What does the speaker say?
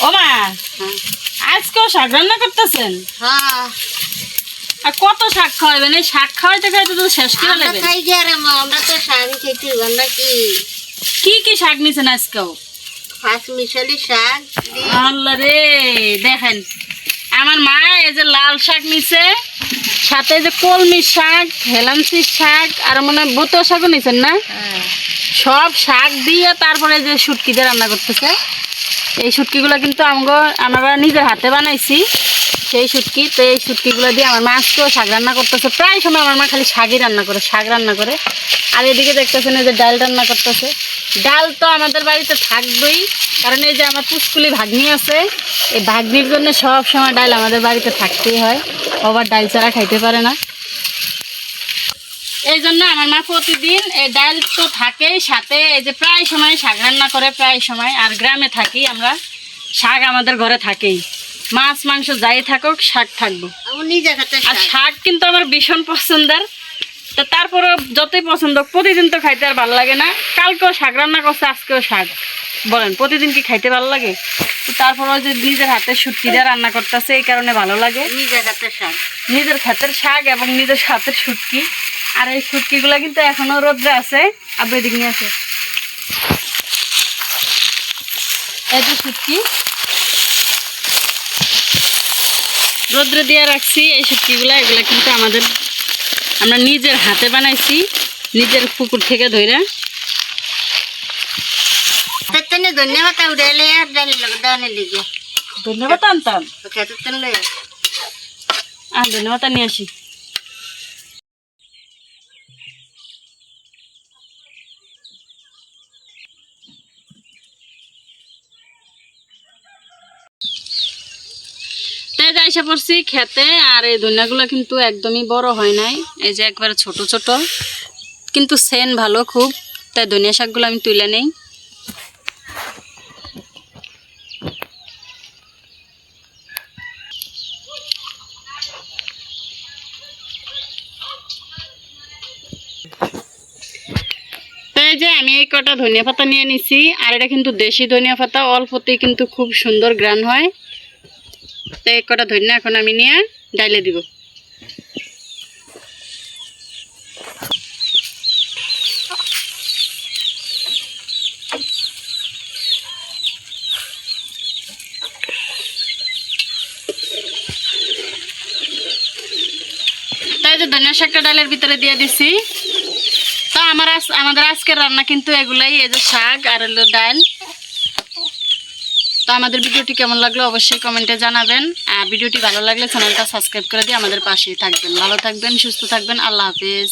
ও মা, আজকেও শাক রান্না করতেছেন? হ্যাঁ, আর কত শাক খাওয়াবেন? এই শাক খাওয়াইতে খাইতে তো শেষ করে আমরা নেবেন। খাই যে আর আমরা তো শাক খেতে আমরা কি কি কি শাক নিছেন আজকেও? পাঁচ মিশালি শাক আল্লাহ রে, দেখেন আমার মা এই যে লাল শাক নিছে, সাথে এই যে কলমি শাক, হেলাঞ্চি শাক, আর মনে হয় বতো শাকও নিছেন না? সব শাক দিয়ে তারপরে যে শুটকি দিয়ে রান্না করতেছে। এই শুটকিগুলো কিন্তু আমরা নিজের হাতে বানাইছি সেই শুটকি। তো এই শুটকিগুলো দিয়ে আমার মা আজকেও শাক রান্না করতেছে। প্রায় সময় আমার মা খালি শাকই রান্না করে, শাক রান্না করে। আর এদিকে দেখতেছেন এই যে ডাল রান্না করতেছে। ডাল তো আমাদের বাড়িতে থাকবেই, কারণ এই যে আমার পুষ্কুলি ভাগ্নি আছে, এই ভাগ্নির জন্য সব সময় ডাল আমাদের বাড়িতে থাকতেই হয়। আবার ডাল ছাড়া খাইতে পারে না, এই জন্য আমার মা প্রতিদিন এই ডাল তো থাকেই, সাথে এই যে প্রায় সময় শাক রান্না করে। প্রায় সময় আর গ্রামে থাকি আমরা, শাক আমাদের ঘরে থাকেই। মাছ মাংস যাই থাকুক শাক থাকবো। আর শাক কিন্তু আমার ভীষণ পছন্দের। তো তারপরে যতই পছন্দ, প্রতিদিন তো খাইতে আর ভালো লাগে না। কালকেও শাক রান্না করছে, আজকেও শাক। বলেন প্রতিদিন কি খাইতে ভালো লাগে? তো তারপরেও যে নিজের হাতে শুটকি দিয়ে রান্না করতেছে, এই কারণে ভালো লাগে। নিজের হাতের শাক এবং নিজের হাতের শুটকি। আর এই শুটকিগুলো কিন্তু এখনো রোদ্রে আছে। আব্বু এদিক নিয়ে আছে, এই যে শুটকি রোদ্রে দিয়ে রাখছি। এই শুটকিগুলা এগুলা কিন্তু আমরা নিজের হাতে বানাইছি, নিজের পুকুর থেকে ধরে। ধন্যবাদ আনতাম, ধন্যবাদ নিয়ে আসি। তাই এসে পড়ছি খেতে। আর এই ধনিয়াগুলো কিন্তু একদমই বড় হয় নাই, এই যে একবারে ছোট ছোট, কিন্তু সেন ভালো খুব। তাই ধনিয়া শাকগুলো আমি তুলে নেই। তাই যে আমি এই কটা ধনিয়া পাতা নিয়ে নিছি। আর এটা কিন্তু দেশি ধনিয়া পাতা, অল্পতেই কিন্তু খুব সুন্দর গ্রান হয়। তো এই কটা ধনিয়া এখন আমি নিয়ে ডাইলে দিব। তাই যে ধনিয়া শাকটা ডালের ভিতরে দিয়ে দিছি। তো আমাদের আজকের রান্না কিন্তু এগুলাই, এই যে শাক আর হলো ডাল। তো আমাদের ভিডিওটি কেমন লাগলো অবশ্যই কমেন্টে জানাবেন। আর ভিডিওটি ভালো লাগলে চ্যানেলটা সাবস্ক্রাইব করে দিয়ে আমাদের পাশেই থাকবেন। ভালো থাকবেন, সুস্থ থাকবেন। আল্লাহ হাফেজ।